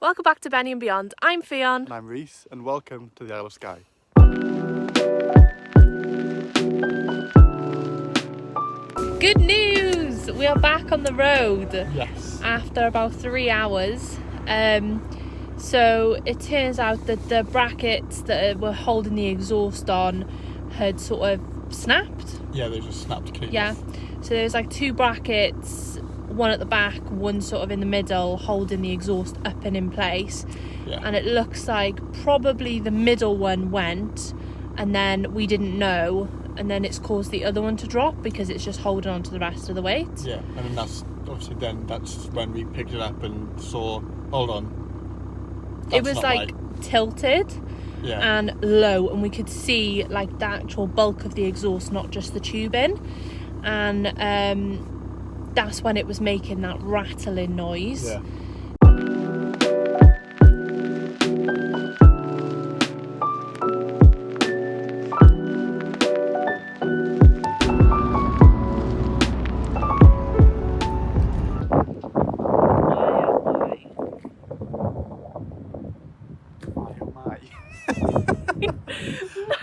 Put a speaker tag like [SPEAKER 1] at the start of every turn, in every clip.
[SPEAKER 1] Welcome back to Benny and Beyond. I'm Fionn.
[SPEAKER 2] And I'm Reese, and welcome to the Isle of Skye.
[SPEAKER 1] Good news! We are back on the road.
[SPEAKER 2] Yes.
[SPEAKER 1] After about 3 hours. So it turns out that the brackets that were holding the exhaust on had sort of snapped.
[SPEAKER 2] Yeah, they just snapped clean.
[SPEAKER 1] Yeah. So there's like two brackets, one at the back, one sort of in the middle, holding the exhaust up and in place.
[SPEAKER 2] Yeah.
[SPEAKER 1] And it looks like probably the middle one went, and then we didn't know, and then it's caused the other one to drop because it's just holding on to the rest of the weight.
[SPEAKER 2] Yeah, and then that's when we picked it up and saw, hold on.
[SPEAKER 1] It was like tilted and low, and we could see like the actual bulk of the exhaust, not just the tubing. And that's when it was making that rattling noise.
[SPEAKER 2] Yeah.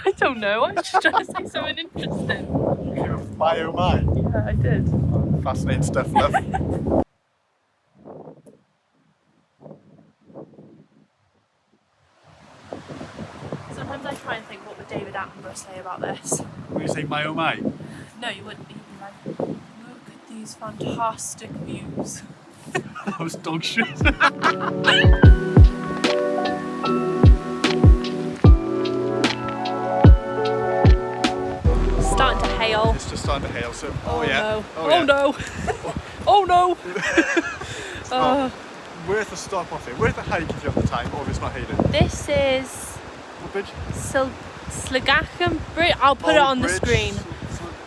[SPEAKER 1] I don't know, I was just trying to say something interesting.
[SPEAKER 2] My oh my.
[SPEAKER 1] Yeah, I did.
[SPEAKER 2] Fascinating stuff, love.
[SPEAKER 1] Sometimes I try and think, what would David Attenborough say about this?
[SPEAKER 2] Would you say my oh my?
[SPEAKER 1] No, you wouldn't. You'd be like, look at these fantastic views.
[SPEAKER 2] That was dog shit.
[SPEAKER 1] Starting to hail.
[SPEAKER 2] It's just starting to hail, so
[SPEAKER 1] Oh
[SPEAKER 2] yeah.
[SPEAKER 1] no.
[SPEAKER 2] Oh, yeah.
[SPEAKER 1] No. Oh no.
[SPEAKER 2] Worth a stop off it. Worth a hike if you have the time, or if it's not hailing.
[SPEAKER 1] This is
[SPEAKER 2] What bridge?
[SPEAKER 1] Slagachan Bridge. I'll put it on the screen.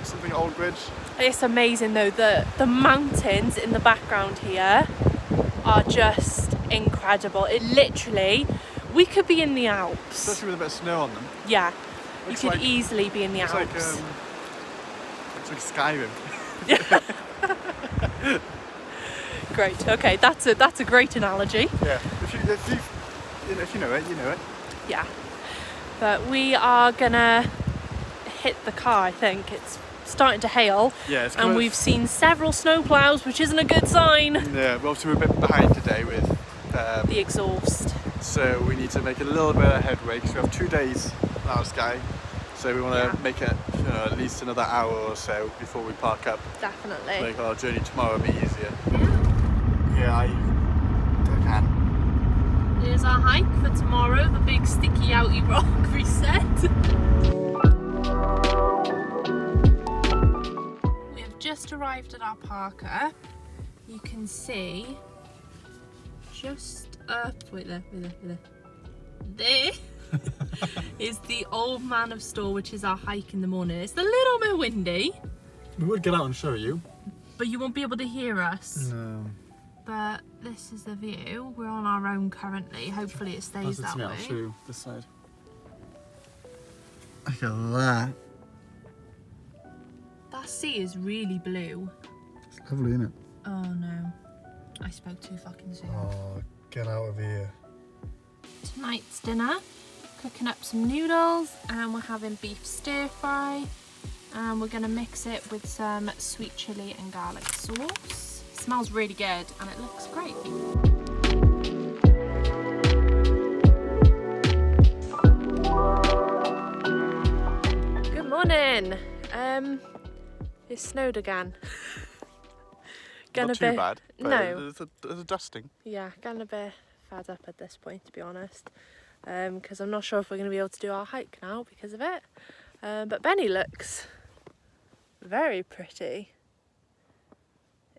[SPEAKER 2] Something old bridge.
[SPEAKER 1] It's amazing though, the mountains in the background here are just incredible. It literally, we could be in the Alps.
[SPEAKER 2] Especially with a bit of snow on them.
[SPEAKER 1] Yeah,
[SPEAKER 2] Looks
[SPEAKER 1] you could
[SPEAKER 2] like-
[SPEAKER 1] easily be in the
[SPEAKER 2] It's
[SPEAKER 1] Alps.
[SPEAKER 2] like Skyrim.
[SPEAKER 1] Great. Okay, that's a great analogy.
[SPEAKER 2] Yeah. If you know it, you know it.
[SPEAKER 1] Yeah. But we are gonna hit the car. I think it's starting to hail.
[SPEAKER 2] Yeah, it's
[SPEAKER 1] and we've seen several snowplows, which isn't a good sign.
[SPEAKER 2] Yeah, well, obviously we're a bit behind today with
[SPEAKER 1] The exhaust.
[SPEAKER 2] so we need to make a little bit of headway because we have 2 days in Isle of Skye. So we want to make it, at least another hour or so before we park up.
[SPEAKER 1] Definitely.
[SPEAKER 2] To make our journey tomorrow a bit easier. Yeah, I can.
[SPEAKER 1] Here's our hike for tomorrow, the big sticky outy rock reset. We have just arrived at our parker. You can see just up, wait there. There is the Old Man of Store, which is our hike in the morning. It's a little bit windy.
[SPEAKER 2] We would get out and show you.
[SPEAKER 1] But you won't be able to hear us.
[SPEAKER 2] No.
[SPEAKER 1] But this is the view. We're on our own currently. Hopefully it stays that way.
[SPEAKER 2] I'll show you this side. Look at that.
[SPEAKER 1] That sea is really blue.
[SPEAKER 2] It's lovely, isn't it?
[SPEAKER 1] Oh no. I spoke too fucking soon.
[SPEAKER 2] Oh, get out of here.
[SPEAKER 1] Tonight's dinner, cooking up some noodles, and we're having beef stir fry. And we're gonna mix it with some sweet chilli and garlic sauce. It smells really good and it looks great. Good morning. It snowed again.
[SPEAKER 2] Not too bad. But
[SPEAKER 1] No.
[SPEAKER 2] There's a dusting.
[SPEAKER 1] Yeah, getting a bit fed up at this point, to be honest. Because I'm not sure if we're going to be able to do our hike now because of it. But Benny looks very pretty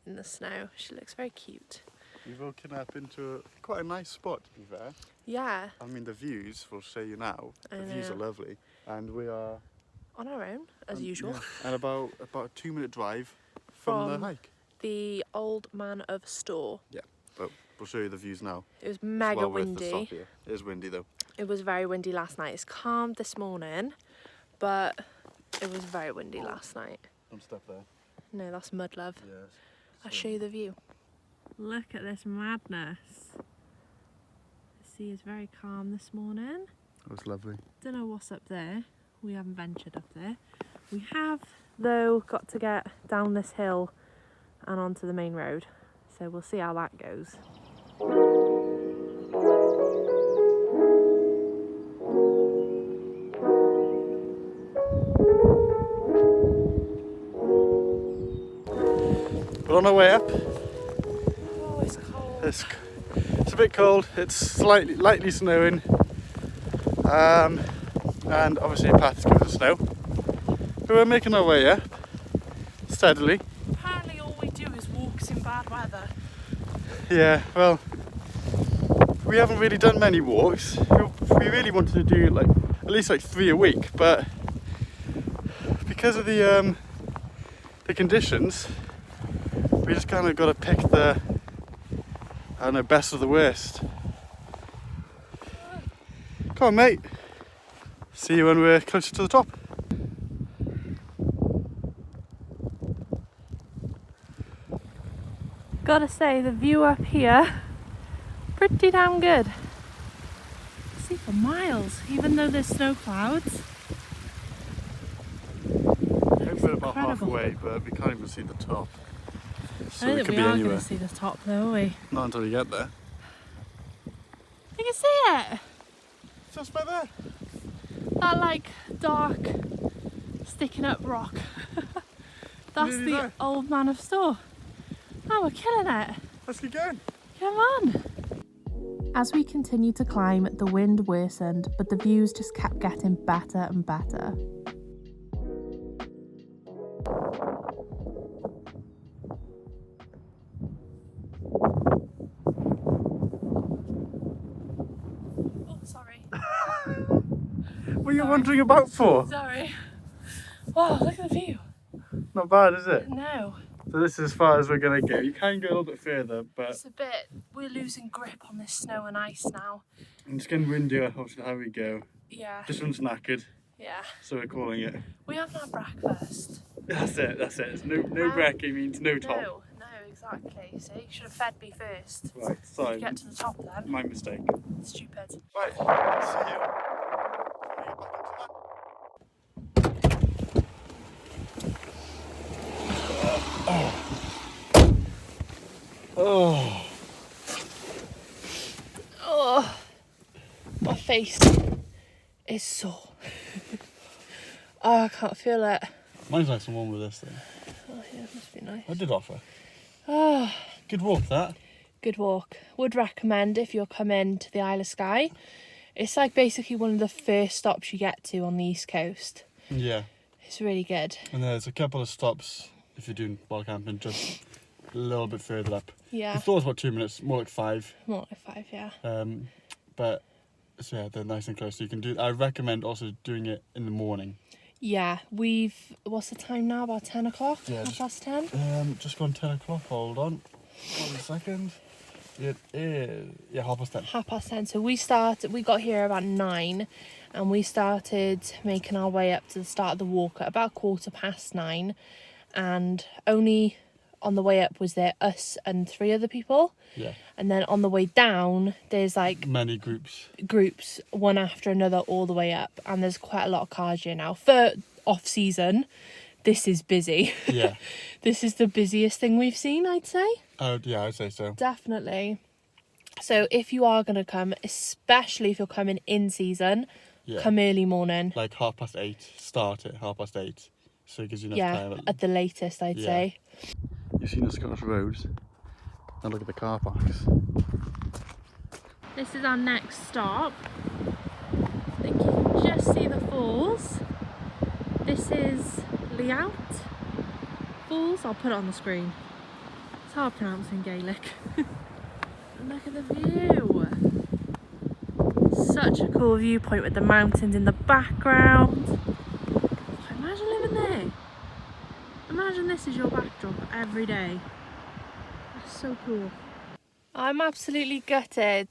[SPEAKER 1] in the snow. She looks very cute.
[SPEAKER 2] We've woken up into quite a nice spot, to be fair.
[SPEAKER 1] Yeah.
[SPEAKER 2] I mean, the views, we'll show you now.
[SPEAKER 1] I
[SPEAKER 2] The views
[SPEAKER 1] know.
[SPEAKER 2] are lovely. And we are...
[SPEAKER 1] On our own, as usual.
[SPEAKER 2] Yeah, and about a 2-minute drive from the hike.
[SPEAKER 1] The Old Man of Store.
[SPEAKER 2] Yeah, but we'll show you the views now.
[SPEAKER 1] It was
[SPEAKER 2] It's
[SPEAKER 1] mega
[SPEAKER 2] well worth the
[SPEAKER 1] windy.
[SPEAKER 2] stop here. It is windy though.
[SPEAKER 1] It was very windy last night. It's calmed this morning, but it was very windy last night.
[SPEAKER 2] Don't stop there.
[SPEAKER 1] No, that's mud, love.
[SPEAKER 2] Yes.
[SPEAKER 1] I'll show you the view. Look at this madness. sea is very calm this morning.
[SPEAKER 2] It was lovely.
[SPEAKER 1] Don't know what's up there. We haven't ventured up there. We have, though, got to get down this hill and onto the main road. So we'll see how that goes.
[SPEAKER 2] We're on our way up.
[SPEAKER 1] Oh, it's cold.
[SPEAKER 2] It's a bit cold. It's lightly snowing. And obviously a path is covered in snow. But we're making our way up steadily.
[SPEAKER 1] Apparently all we do is walks in bad weather.
[SPEAKER 2] Yeah, well, we haven't really done many walks. We really wanted to do like at least like 3 a week, but because of the conditions, we just kind of got to pick the, I don't know, best of the worst. Come on, mate. See you when we're closer to the top.
[SPEAKER 1] Gotta say, the view up here, pretty damn good. See for miles, even though there's snow clouds.
[SPEAKER 2] I think we're about
[SPEAKER 1] incredible.
[SPEAKER 2] halfway, but we can't even see the top. So
[SPEAKER 1] I don't
[SPEAKER 2] we
[SPEAKER 1] think
[SPEAKER 2] could
[SPEAKER 1] we
[SPEAKER 2] be
[SPEAKER 1] are
[SPEAKER 2] anywhere.
[SPEAKER 1] going to see the top though, are we?
[SPEAKER 2] Not until we get there.
[SPEAKER 1] You can see it!
[SPEAKER 2] Just by there.
[SPEAKER 1] That like dark sticking up rock. That's
[SPEAKER 2] Nearly
[SPEAKER 1] the
[SPEAKER 2] there.
[SPEAKER 1] old man of Store. Oh, we're killing it.
[SPEAKER 2] Let's keep going.
[SPEAKER 1] Come on. As we continued to climb, the wind worsened, but the views just kept getting better and better. Oh, sorry.
[SPEAKER 2] What are you wandering about for?
[SPEAKER 1] Sorry. Wow, look at the view.
[SPEAKER 2] Not bad, is it?
[SPEAKER 1] No.
[SPEAKER 2] So this is as far as we're going to go. You can go a little bit further, but
[SPEAKER 1] It's a bit, we're losing grip on this snow and ice now.
[SPEAKER 2] it's getting windier, obviously, how we go.
[SPEAKER 1] Yeah.
[SPEAKER 2] This one's knackered,
[SPEAKER 1] Yeah.
[SPEAKER 2] so we're calling it.
[SPEAKER 1] We haven't had breakfast.
[SPEAKER 2] That's it. It's no brekkie means no top.
[SPEAKER 1] No, exactly. See, you should have fed me first.
[SPEAKER 2] Right, sorry.
[SPEAKER 1] To get to the top then.
[SPEAKER 2] My mistake.
[SPEAKER 1] Stupid.
[SPEAKER 2] Right, see you. Oh.
[SPEAKER 1] Oh, my face is sore. Oh, I can't feel it.
[SPEAKER 2] Mine's nice and warm with this thing.
[SPEAKER 1] Oh yeah, it must be nice.
[SPEAKER 2] I did offer.
[SPEAKER 1] Oh,
[SPEAKER 2] Good walk, that.
[SPEAKER 1] good walk. Would recommend if you're coming to the Isle of Skye. It's like basically one of the first stops you get to on the East Coast.
[SPEAKER 2] Yeah.
[SPEAKER 1] It's really good.
[SPEAKER 2] And there's a couple of stops if you're doing wild camping just a little bit further up.
[SPEAKER 1] Yeah.
[SPEAKER 2] I thought it was about 2 minutes, more like 5.
[SPEAKER 1] More like 5, yeah.
[SPEAKER 2] But so yeah, they're nice and close. So you can do. I recommend also doing it in the morning.
[SPEAKER 1] Yeah, what's the time now? About 10 o'clock?
[SPEAKER 2] Yeah,
[SPEAKER 1] Half past 10?
[SPEAKER 2] Just gone 10 o'clock. Hold on. 1 second. It is 10:30.
[SPEAKER 1] Half past 10. So we got here about 9 and we started making our way up to the start of the walk at about 9:15. And only on the way up was there us and 3 other people.
[SPEAKER 2] Yeah.
[SPEAKER 1] And then on the way down, there's like
[SPEAKER 2] Many groups.
[SPEAKER 1] groups one after another all the way up. And there's quite a lot of cars here now. For off season, this is busy.
[SPEAKER 2] Yeah.
[SPEAKER 1] This is the busiest thing we've seen, I'd say.
[SPEAKER 2] Yeah, I'd say so.
[SPEAKER 1] Definitely. So if you are going to come, especially if you're coming in season,
[SPEAKER 2] Yeah.
[SPEAKER 1] come early morning.
[SPEAKER 2] Like 8:30. Start at 8:30. So it gives you enough
[SPEAKER 1] Yeah,
[SPEAKER 2] time.
[SPEAKER 1] at the latest, I'd
[SPEAKER 2] Yeah.
[SPEAKER 1] say.
[SPEAKER 2] You've seen the Scottish roads. Now look at the car parks.
[SPEAKER 1] This is our next stop. I think you can just see the falls. This is Liaut Falls. I'll put it on the screen. It's hard pronouncing Gaelic. And look at the view. Such a cool viewpoint with the mountains in the background. Imagine living there. Imagine this is your backdrop every day. That's so cool. I'm absolutely gutted.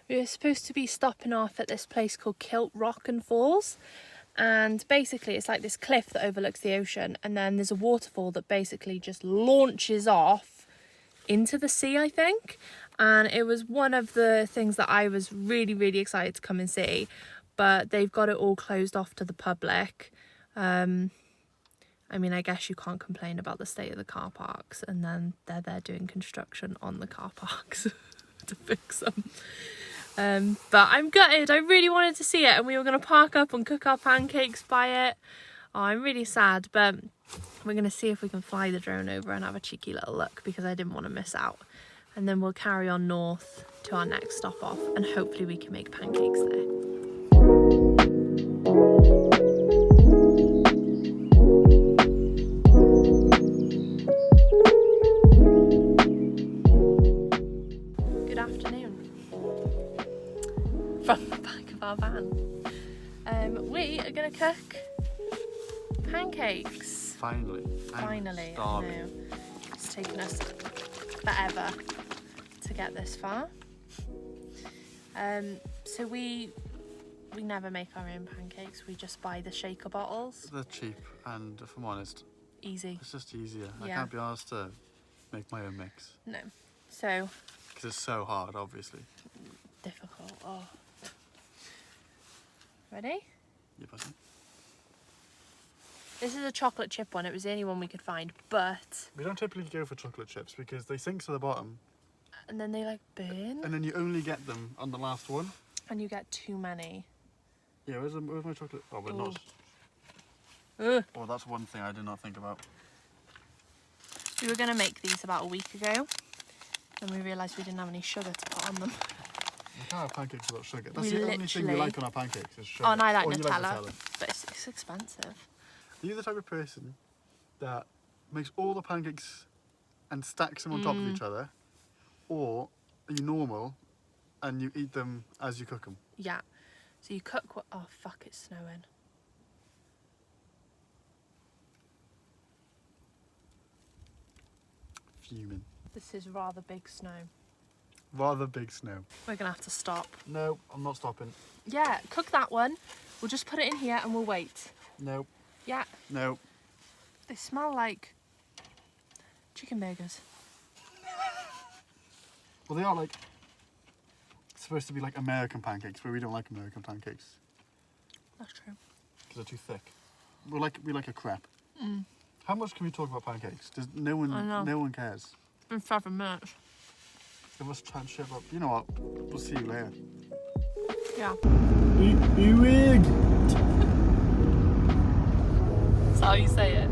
[SPEAKER 1] We were supposed to be stopping off at this place called Kilt Rock and Falls, and basically it's like this cliff that overlooks the ocean, and then there's a waterfall that basically just launches off into the sea, I think. And it was one of the things that I was really, really excited to come and see. But they've got it all closed off to the public. I mean, I guess you can't complain about the state of the car parks, and then they're there doing construction on the car parks to fix them. But I'm gutted. I really wanted to see it, and we were going to park up and cook our pancakes by it. Oh, I'm really sad, but we're going to see if we can fly the drone over and have a cheeky little look, because I didn't want to miss out. And then we'll carry on north to our next stop off, and hopefully we can make pancakes there. Good afternoon from the back of our van. We are going to cook pancakes.
[SPEAKER 2] Finally.
[SPEAKER 1] Finally, I know. It's taken us forever to get this far. So we never make our own pancakes. We just buy the shaker bottles.
[SPEAKER 2] They're cheap, and if I'm honest,
[SPEAKER 1] Easy.
[SPEAKER 2] it's just easier. I
[SPEAKER 1] Yeah.
[SPEAKER 2] can't be asked to make my own mix
[SPEAKER 1] No. So
[SPEAKER 2] because it's so hard, obviously.
[SPEAKER 1] difficult. Oh. Ready?
[SPEAKER 2] Yeah, buddy.
[SPEAKER 1] This is a chocolate chip one. It was the only one we could find, but
[SPEAKER 2] We don't typically go for chocolate chips because they sink to the bottom,
[SPEAKER 1] and then they like burn,
[SPEAKER 2] and then you only get them on the last one.
[SPEAKER 1] and you get too many.
[SPEAKER 2] Yeah, where's my chocolate? Oh, but
[SPEAKER 1] Ooh.
[SPEAKER 2] not.
[SPEAKER 1] Ugh.
[SPEAKER 2] Oh, that's one thing I did not think about.
[SPEAKER 1] We were going to make these about a week ago, and we realised we didn't have any sugar to put on them.
[SPEAKER 2] We can't have pancakes without sugar. That's
[SPEAKER 1] We
[SPEAKER 2] the only thing we
[SPEAKER 1] literally-
[SPEAKER 2] like on our pancakes is sugar.
[SPEAKER 1] Oh, and I like
[SPEAKER 2] Or you
[SPEAKER 1] Nutella, but it's expensive.
[SPEAKER 2] Are you the type of person that makes all the pancakes and stacks them on top of each other? Or are you normal and you eat them as you cook them?
[SPEAKER 1] Yeah. So you cook what? Oh fuck! It's snowing.
[SPEAKER 2] Fuming.
[SPEAKER 1] This is rather big snow.
[SPEAKER 2] Rather big snow.
[SPEAKER 1] We're gonna have to stop.
[SPEAKER 2] No, I'm not stopping.
[SPEAKER 1] Yeah, cook that one. We'll just put it in here and we'll wait.
[SPEAKER 2] No,
[SPEAKER 1] Yeah,
[SPEAKER 2] no.
[SPEAKER 1] they smell like chicken burgers.
[SPEAKER 2] Well, they are like supposed to be like American pancakes, but we don't like American pancakes
[SPEAKER 1] That's true.
[SPEAKER 2] because they're too thick. We like a crepe. How much can we talk about pancakes? Does no one?
[SPEAKER 1] I know.
[SPEAKER 2] No one cares.
[SPEAKER 1] It's been 7 minutes.
[SPEAKER 2] They must try and ship up. You know what? We'll see you later.
[SPEAKER 1] Yeah.
[SPEAKER 2] Wig.
[SPEAKER 1] That's how you say it.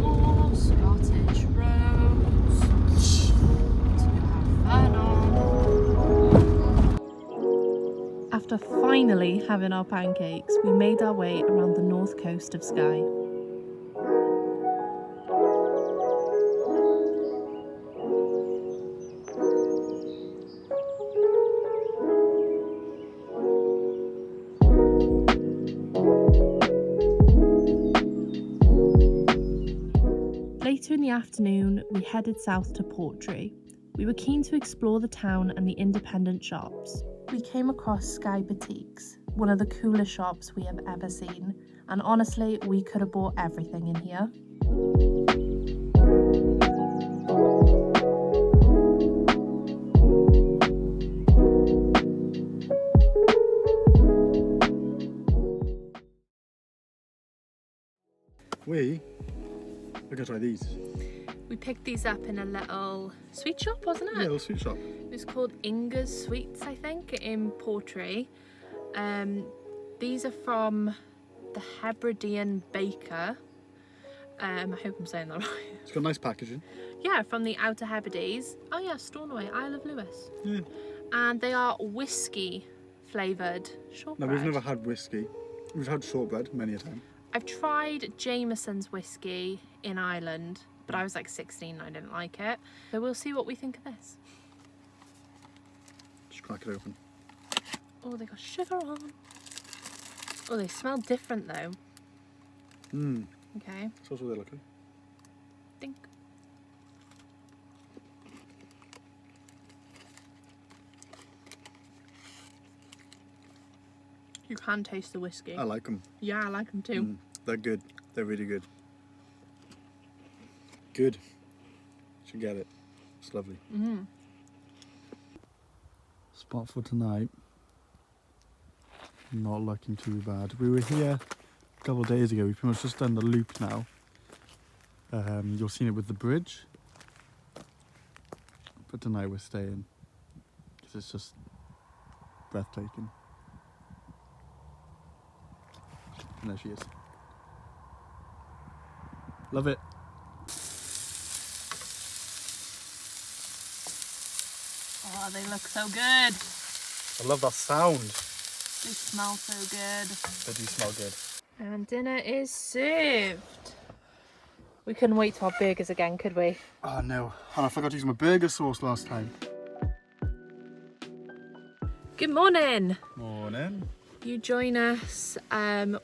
[SPEAKER 1] All Scottish roads to have fun on. After finally having our pancakes, we made our way around the north coast of Skye. Later in the afternoon, we headed south to Portree. We were keen to explore the town and the independent shops. We came across Skye Boutiques, one of the coolest shops we have ever seen, and honestly, we could have bought everything in here.
[SPEAKER 2] We're gonna try these.
[SPEAKER 1] We picked these up in a little sweet shop, wasn't
[SPEAKER 2] Yeah,
[SPEAKER 1] it?
[SPEAKER 2] little sweet shop.
[SPEAKER 1] It was called Inga's Sweets, I think, in Portree. These are from the Hebridean baker. I hope I'm saying that right.
[SPEAKER 2] It's got nice packaging.
[SPEAKER 1] Yeah, from the Outer Hebrides. Oh yeah, Stornoway, Isle of Lewis.
[SPEAKER 2] Yeah.
[SPEAKER 1] And they are whiskey flavoured
[SPEAKER 2] No,
[SPEAKER 1] shortbread.
[SPEAKER 2] we've never had whiskey. We've had shortbread many a time.
[SPEAKER 1] I've tried Jameson's whiskey in Ireland, but I was like 16 and I didn't like it. So we'll see what we think of this.
[SPEAKER 2] Just crack it open.
[SPEAKER 1] Oh, they got sugar on. Oh, they smell different though.
[SPEAKER 2] Mmm.
[SPEAKER 1] Okay,
[SPEAKER 2] So that's what they look like.
[SPEAKER 1] think. You can taste the whiskey.
[SPEAKER 2] I like them.
[SPEAKER 1] Yeah, I like them too.
[SPEAKER 2] They're good. They're really good. good. Should get it. It's lovely. Spot for tonight. Not looking too bad. We were here a couple of days ago. We've pretty much just done the loop now. You'll see it with the bridge. But tonight we're staying because it's just breathtaking. And there she is. Love it.
[SPEAKER 1] Oh, they look so good.
[SPEAKER 2] I love that sound.
[SPEAKER 1] They smell so good.
[SPEAKER 2] They do smell good.
[SPEAKER 1] And dinner is served. We couldn't wait to have burgers again, could we?
[SPEAKER 2] Oh no, and I forgot to use my burger sauce last time.
[SPEAKER 1] Good morning.
[SPEAKER 2] Morning.
[SPEAKER 1] You join us.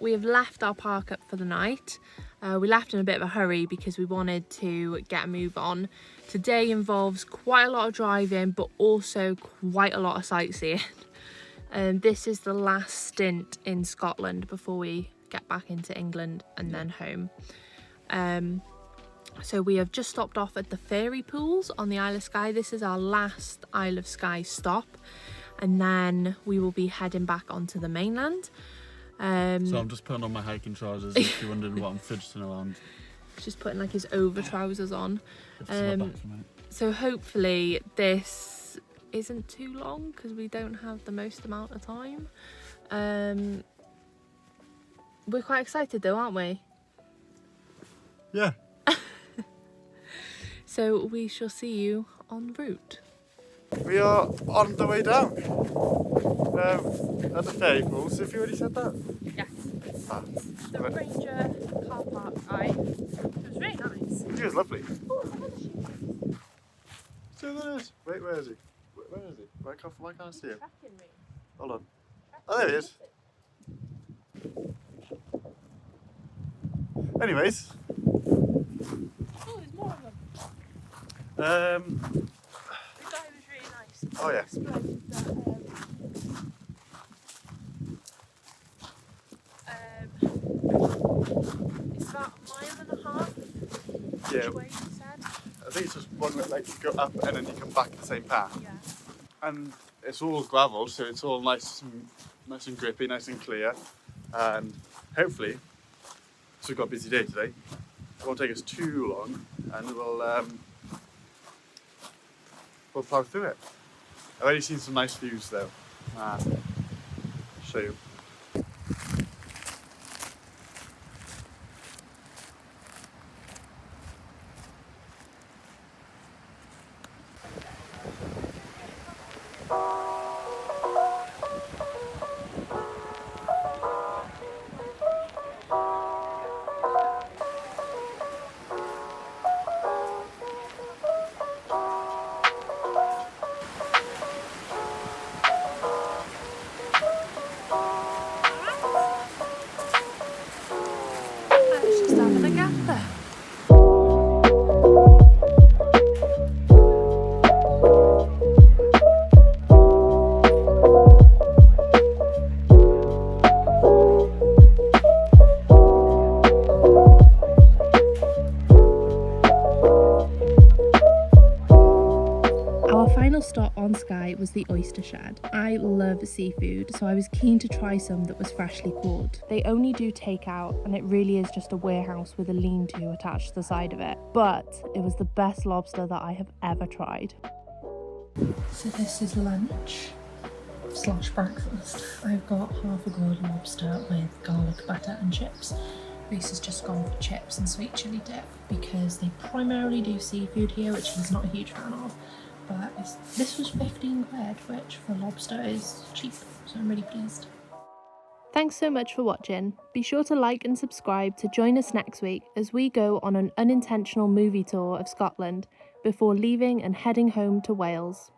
[SPEAKER 1] We have left our park up for the night. We left in a bit of a hurry because we wanted to get a move on. Today involves quite a lot of driving, but also quite a lot of sightseeing. This is the last stint in Scotland before we get back into England and then home. So we have just stopped off at the fairy pools on the Isle of Skye. This is our last Isle of Skye stop, and then we will be heading back onto the mainland.
[SPEAKER 2] So I'm just putting on my hiking trousers if you're wondering what I'm fidgeting around.
[SPEAKER 1] Just putting like his over trousers on.
[SPEAKER 2] Back for a minute.
[SPEAKER 1] So hopefully this isn't too long because we don't have the most amount of time. We're quite excited though, aren't we?
[SPEAKER 2] Yeah.
[SPEAKER 1] So we shall see you en route.
[SPEAKER 2] We are on the way down at the ferry pools. Have you already said that?
[SPEAKER 1] Yes.
[SPEAKER 2] Ah,
[SPEAKER 1] The
[SPEAKER 2] right.
[SPEAKER 1] Ranger car park guy. It was really nice.
[SPEAKER 2] It was lovely.
[SPEAKER 1] Oh, it's another sheep.
[SPEAKER 2] So there is. Wait, where is he? Where is he? Why can't I see him?
[SPEAKER 1] Tracking me.
[SPEAKER 2] Hold on. Oh, there he is. Anyways.
[SPEAKER 1] Oh, there's more of them. The guy was really nice.
[SPEAKER 2] Oh, yeah.
[SPEAKER 1] Explained that it's about a mile and a half
[SPEAKER 2] Yeah.
[SPEAKER 1] each way, he said.
[SPEAKER 2] I think it's just one that like you go up and then you come back the same path.
[SPEAKER 1] Yeah.
[SPEAKER 2] And it's all gravel, so it's all nice and grippy, nice and clear. And hopefully, so we've got a busy day today. It won't take us too long, and we'll plough through it. I've already seen some nice views though. Show you.
[SPEAKER 1] Let's just having a gather. Our final stop on Skye was the oyster shed. I love seafood, so I was keen to try some that was freshly caught. They only do takeout, and it really is just a warehouse with a lean-to attached to the side of it. But it was the best lobster that I have ever tried. So this is lunch / breakfast. I've got half a grilled lobster with garlic butter and chips. Reese has just gone for chips and sweet chilli dip because they primarily do seafood here, which he's not a huge fan of. But this was 15 quid, which for lobster is cheap, so I'm really pleased. Thanks so much for watching. Be sure to like and subscribe to join us next week as we go on an unintentional movie tour of Scotland before leaving and heading home to Wales.